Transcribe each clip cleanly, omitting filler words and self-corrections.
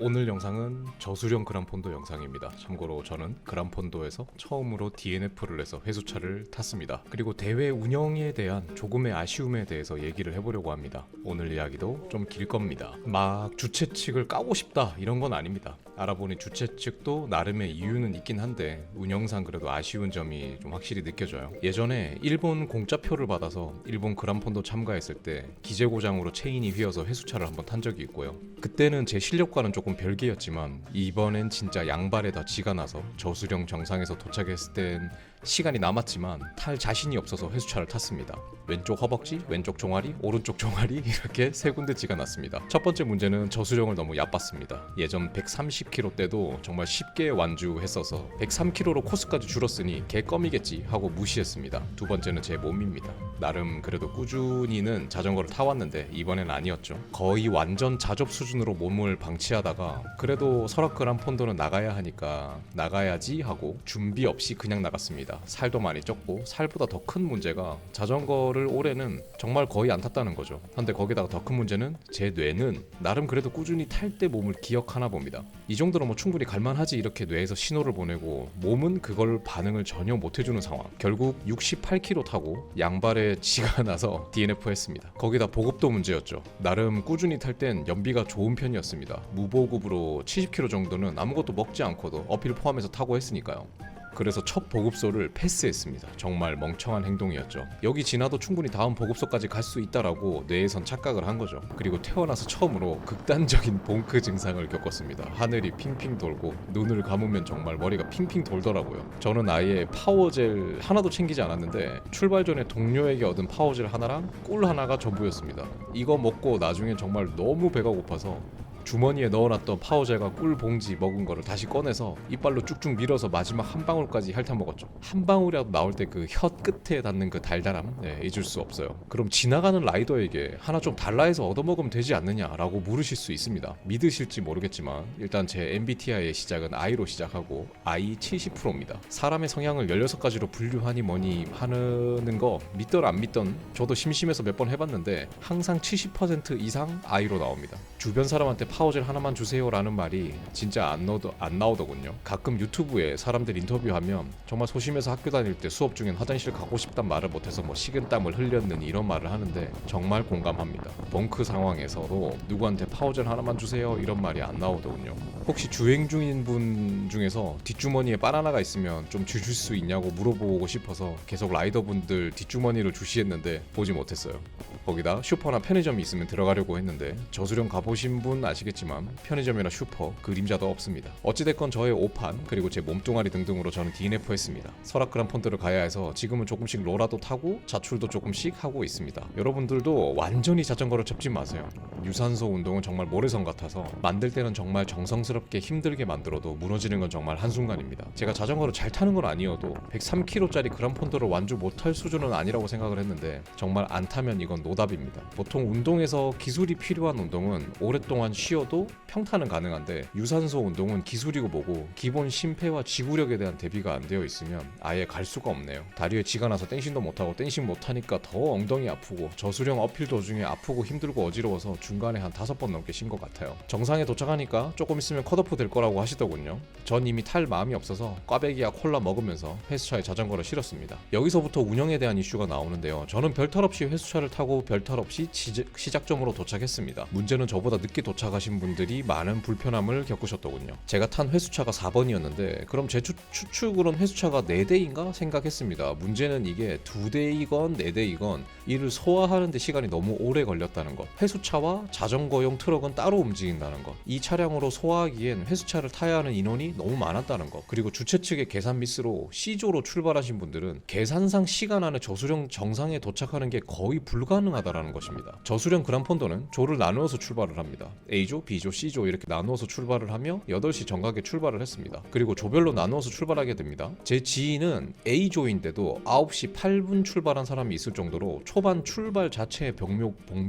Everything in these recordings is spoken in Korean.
오늘 영상은 저수령 그란폰도 영상입니다. 참고로 저는 그란폰도에서 처음으로 DNF를 해서 회수차를 탔습니다. 그리고 대회 운영에 대한 조금의 아쉬움에 대해서 얘기를 해보려고 합니다. 오늘 이야기도 좀 길 겁니다. 막 주최 측을 까고 싶다 이런 건 아닙니다. 알아보니 주최 측도 나름의 이유는 있긴 한데 운영상 그래도 아쉬운 점이 좀 확실히 느껴져요. 예전에 일본 공짜표를 받아서 일본 그란폰도 참가했을 때 기재고장으로 체인이 휘어서 회수차를 한번 탄 적이 있고요. 그때는 제 실력과는 조금 별개였지만 이번엔 진짜 양발에다 쥐가 나서 저수령 정상에서 도착했을 땐 시간이 남았지만 탈 자신이 없어서 회수차를 탔습니다. 왼쪽 허벅지, 왼쪽 종아리, 오른쪽 종아리 이렇게 세 군데 쥐가 났습니다. 첫 번째 문제는 저수령을 너무 얕봤습니다. 예전 130km 때도 정말 쉽게 완주했어서 103km로 코스까지 줄었으니 개껌이겠지 하고 무시했습니다. 두 번째는 제 몸입니다. 나름 그래도 꾸준히는 자전거를 타왔는데 이번엔 아니었죠. 거의 완전 자접 수준으로 몸을 방치하다가 그래도 설악 그란폰도는 나가야 하니까 나가야지 하고 준비 없이 그냥 나갔습니다. 살도 많이 쪘고 살보다 더 큰 문제가 자전거를 올해는 정말 거의 안 탔다는 거죠. 근데 거기다가 더 큰 문제는 제 뇌는 나름 그래도 꾸준히 탈 때 몸을 기억하나 봅니다. 이 정도로 뭐 충분히 갈만하지 이렇게 뇌에서 신호를 보내고 몸은 그걸 반응을 전혀 못 해주는 상황. 결국 68km 타고 양발에 쥐가 나서 DNF 했습니다. 거기다 보급도 문제였죠. 나름 꾸준히 탈 땐 연비가 좋은 편이었습니다. 무보급으로 70km 정도는 아무것도 먹지 않고도 어필 포함해서 타고 했으니까요. 그래서 첫 보급소를 패스했습니다. 정말 멍청한 행동이었죠. 여기 지나도 충분히 다음 보급소까지 갈 수 있다라고 뇌에선 착각을 한 거죠. 그리고 태어나서 처음으로 극단적인 봉크 증상을 겪었습니다. 하늘이 핑핑 돌고 눈을 감으면 정말 머리가 핑핑 돌더라고요. 저는 아예 파워젤 하나도 챙기지 않았는데 출발 전에 동료에게 얻은 파워젤 하나랑 꿀 하나가 전부였습니다. 이거 먹고 나중에 정말 너무 배가 고파서 주머니에 넣어놨던 파워젤과 꿀 봉지 먹은 거를 다시 꺼내서 이빨로 쭉쭉 밀어서 마지막 한 방울까지 핥아 먹었죠. 한 방울이라도 나올 때 그 혀 끝에 닿는 그 달달함 잊을 수 없어요. 그럼 지나가는 라이더에게 하나 좀 달라 해서 얻어먹으면 되지 않느냐라고 물으실 수 있습니다. 믿으실지 모르겠지만 일단 제 MBTI의 시작은 I로 시작하고 I 70%입니다. 사람의 성향을 16가지로 분류하니 뭐니 하는 거 믿던 안 믿던 저도 심심해서 몇 번 해봤는데 항상 70% 이상 I로 나옵니다. 주변 사람한테 파워젤 하나만 주세요라는 말이 진짜 안 나오더군요. 가끔 유튜브에 사람들 인터뷰하면 정말 소심해서 학교 다닐 때 수업 중엔 화장실 가고 싶단 말을 못해서 뭐 식은땀을 흘렸느니 이런 말을 하는데 정말 공감합니다. 벙크 상황에서도 누구한테 파워젤 하나만 주세요 이런 말이 안 나오더군요. 혹시 주행 중인 분 중에서 뒷주머니에 바나나가 있으면 좀 주실 수 있냐고 물어보고 싶어서 계속 라이더분들 뒷주머니를 주시했는데 보지 못했어요. 거기다 슈퍼나 편의점이 있으면 들어가려고 했는데 저수령 가보신 분 아시겠지만 편의점이나 슈퍼 그림자도 없습니다. 어찌됐건 저의 오판 그리고 제 몸뚱아리 등등으로 저는 DNF 했습니다. 설악 그란폰도를 가야 해서 지금은 조금씩 로라도 타고 자출도 조금씩 하고 있습니다. 여러분들도 완전히 자전거를 접지 마세요. 유산소 운동은 정말 모래성 같아서 만들 때는 정말 정성스럽게 힘들게 만들어도 무너지는 건 정말 한순간입니다. 제가 자전거를 잘 타는 건 아니어도 103km짜리 그란폰도를 완주 못할 수준은 아니라고 생각을 했는데 정말 안 타면 이건 노답입니다. 보통 운동에서 기술이 필요한 운동은 오랫동안 쉬어도 평타는 가능한데 유산소 운동은 기술이고 뭐고 기본 심폐와 지구력에 대한 대비가 안 되어 있으면 아예 갈 수가 없네요. 다리에 쥐가 나서 땡신도 못하고 땡신 못하니까 더 엉덩이 아프고 저수령 어필 도중에 아프고 힘들고 어지러워서 중간에 한 5번 넘게 쉰 것 같아요. 정상에 도착하니까 조금 있으면 컷오프 될 거라고 하시더군요. 전 이미 탈 마음이 없어서 꽈배기와 콜라 먹으면서 회수차에 자전거를 실었습니다. 여기서부터 운영에 대한 이슈가 나오는데요. 저는 별탈 없이 회수차를 타고 별탈 없이 시작점으로 도착했습니다. 문제는 저보다 늦게 도착하신 분들이 많은 불편함을 겪으셨더군요. 제가 탄 회수차가 4번이었는데 그럼 제 추측으론 회수차가 4대인가 생각했습니다. 문제는 이게 2대이건 4대이건 이를 소화하는 데 시간이 너무 오래 걸렸다는 것. 회수차와 자전거용 트럭은 따로 움직인다는 것. 이 차량으로 소화하기엔 회수차를 타야 하는 인원이 너무 많았다는 것. 그리고 주최 측의 계산 미스로 C조로 출발하신 분들은 계산상 시간 안에 저수령 정상에 도착하는 게 거의 불가능하다라는 것입니다. 저수령 그란폰도는 조를 나누어서 출발을 합니다. A조, B조, C조 이렇게 나누어서 출발을 하며 8시 정각에 출발을 했습니다. 그리고 조별로 나누어서 출발하게 됩니다. 제 지인은 A조인데도 9시 8분 출발한 사람이 있을 정도로 초반 출발 자체의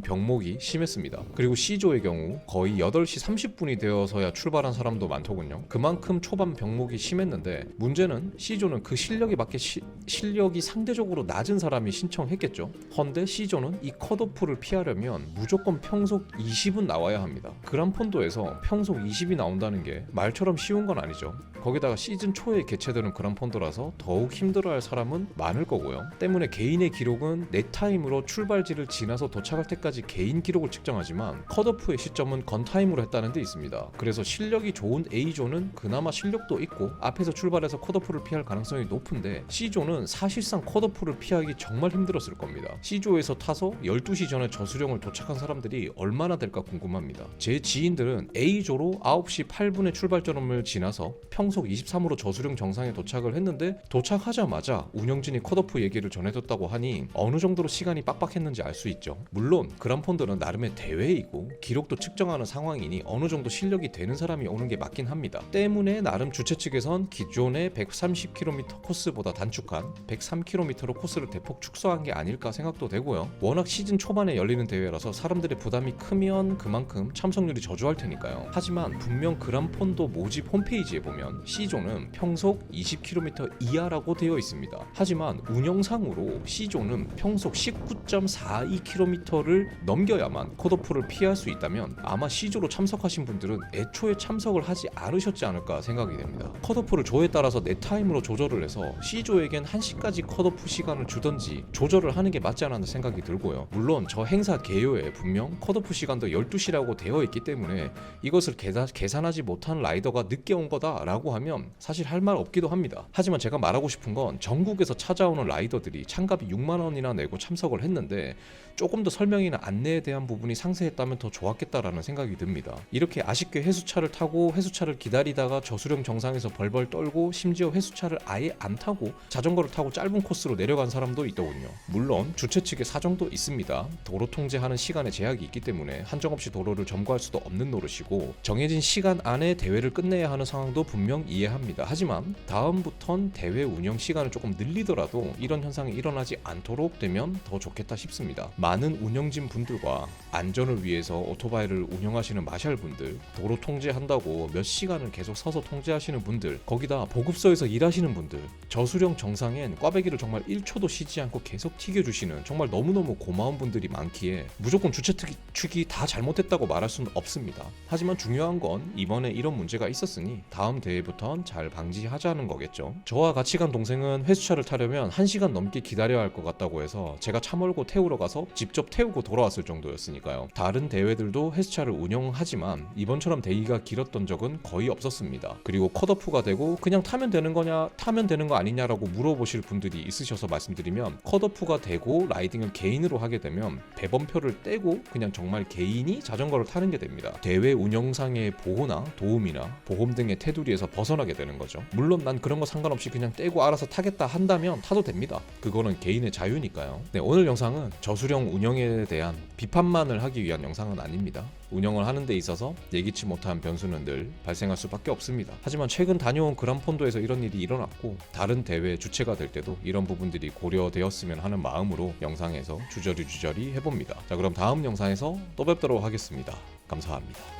병목이 심했습니다. 있습니다. 그리고 C조의 경우 거의 8시 30분이 되어서야 출발한 사람도 많더군요. 그만큼 초반 병목이 심했는데 문제는 C조는 그 실력에 맞게 실력이 상대적으로 낮은 사람이 신청했겠죠. 헌데 C조는 이 컷오프를 피하려면 무조건 평속 20은 나와야 합니다. 그란폰도에서 평속 20이 나온다는 게 말처럼 쉬운 건 아니죠. 거기다가 시즌 초에 개최되는 그란폰도라서 더욱 힘들어할 사람은 많을 거고요. 때문에 개인의 기록은 내 타임으로 출발지를 지나서 도착할 때까지 개인 기록을 측정하지만 컷오프의 시점은 건타임으로 했다는 데 있습니다. 그래서 실력이 좋은 A조는 그나마 실력도 있고 앞에서 출발해서 컷오프를 피할 가능성이 높은데 C조는 사실상 컷오프를 피하기 정말 힘들었을 겁니다. C조에서 타서 12시 전에 저수령을 도착한 사람들이 얼마나 될까 궁금합니다. 제 지인들은 A조로 9시 8분에 출발점을 지나서 평속 23으로 저수령 정상에 도착을 했는데 도착하자마자 운영진이 컷오프 얘기를 전해줬다고 하니 어느 정도로 시간이 빡빡했는지 알 수 있죠. 물론 그란폰도는 나름의 대회이고 기록도 측정하는 상황이니 어느 정도 실력이 되는 사람이 오는 게 맞긴 합니다. 때문에 나름 주최 측에선 기존의 130km 코스보다 단축한 103km로 코스를 대폭 축소한 게 아닐까 생각도 되고요. 워낙 시즌 초반에 열리는 대회라서 사람들의 부담이 크면 그만큼 참석률이 저조할 테니까요. 하지만 분명 그란폰도 모집 홈페이지에 보면 C조는 평속 20km 이하라고 되어 있습니다. 하지만 운영상으로 C조는 평속 19.42km를 넘겨야만 컷오프를 피할 수 있다면 아마 C조로 참석하신 분들은 애초에 참석을 하지 않으셨지 않을까 생각이 됩니다. 컷오프를 조에 따라서 내 타임으로 조절을 해서 C조에겐 1시까지 컷오프 시간을 주던지 조절을 하는 게 맞지 않았나 생각이 들고요. 물론 저 행사 개요에 분명 컷오프 시간도 12시라고 되어 있기 때문에 이것을 계산하지 못한 라이더가 늦게 온 거다라고 하면 사실 할 말 없기도 합니다. 하지만 제가 말하고 싶은 건 전국에서 찾아오는 라이더들이 참가비 6만 원이나 내고 참석을 했는데 조금 더 설명이나 안내에 대한 부분이 상세했다면 더 좋았겠다라는 생각이 듭니다. 이렇게 아쉽게 회수차를 타고 회수차를 기다리다가 저수령 정상에서 벌벌 떨고 심지어 회수차를 아예 안 타고 자전거를 타고 짧은 코스로 내려간 사람도 있더군요. 물론 주최 측의 사정도 있습니다. 도로 통제하는 시간에 제약이 있기 때문에 한정없이 도로를 점거할 수도 없는 노릇이고 정해진 시간 안에 대회를 끝내야 하는 상황도 분명 이해합니다. 하지만 다음부턴 대회 운영 시간을 조금 늘리더라도 이런 현상이 일어나지 않도록 되면 더 좋겠다 싶습니다. 많은 운영진 분들과 안전을 위해서 오토바이를 운영하시는 마샬 분들, 도로 통제한다고 몇 시간을 계속 서서 통제하시는 분들, 거기다 보급소에서 일하시는 분들, 저수령 정상엔 꽈배기를 정말 1초도 쉬지 않고 계속 튀겨주시는 정말 너무너무 고마운 분들이 많기에 무조건 주최 측이 다 잘못했다고 말할 수는 없습니다. 하지만 중요한 건 이번에 이런 문제가 있었으니 다음 대회부턴 잘 방지하자는 거겠죠. 저와 같이 간 동생은 회수차를 타려면 1시간 넘게 기다려야 할 것 같다고 해서 제가 차 몰고 태우러 가서 직접 태우고 돌아왔을 정도였으니까요. 다른 대회들도 회수차를 운영하지만 이번처럼 대기가 길었던 적은 거의 없었습니다. 그리고 컷오프가 되고 그냥 타면 되는 거냐, 타면 되는 거 아니냐라고 물어보실 분들이 있으셔서 말씀드리면 컷오프가 되고 라이딩을 개인으로 하게 되면 배번표를 떼고 그냥 정말 개인이 자전거를 타는 게 됩니다. 대회 운영상의 보호나 도움이나 보험 등의 테두리에서 벗어나게 되는 거죠. 물론 난 그런 거 상관없이 그냥 떼고 알아서 타겠다 한다면 타도 됩니다. 그거는 개인의 자유니까요. 네, 오늘 영상은 저수령 운영에 대한 비판만을 하기 위한 영상은 아닙니다. 운영을 하는 데 있어서 예기치 못한 변수는 늘 발생할 수밖에 없습니다. 하지만 최근 다녀온 그란폰도에서 이런 일이 일어났고 다른 대회 주체가 될 때도 이런 부분들이 고려되었으면 하는 마음으로 영상에서 주저리 해봅니다. 자, 그럼 다음 영상에서 또 뵙도록 하겠습니다. 감사합니다.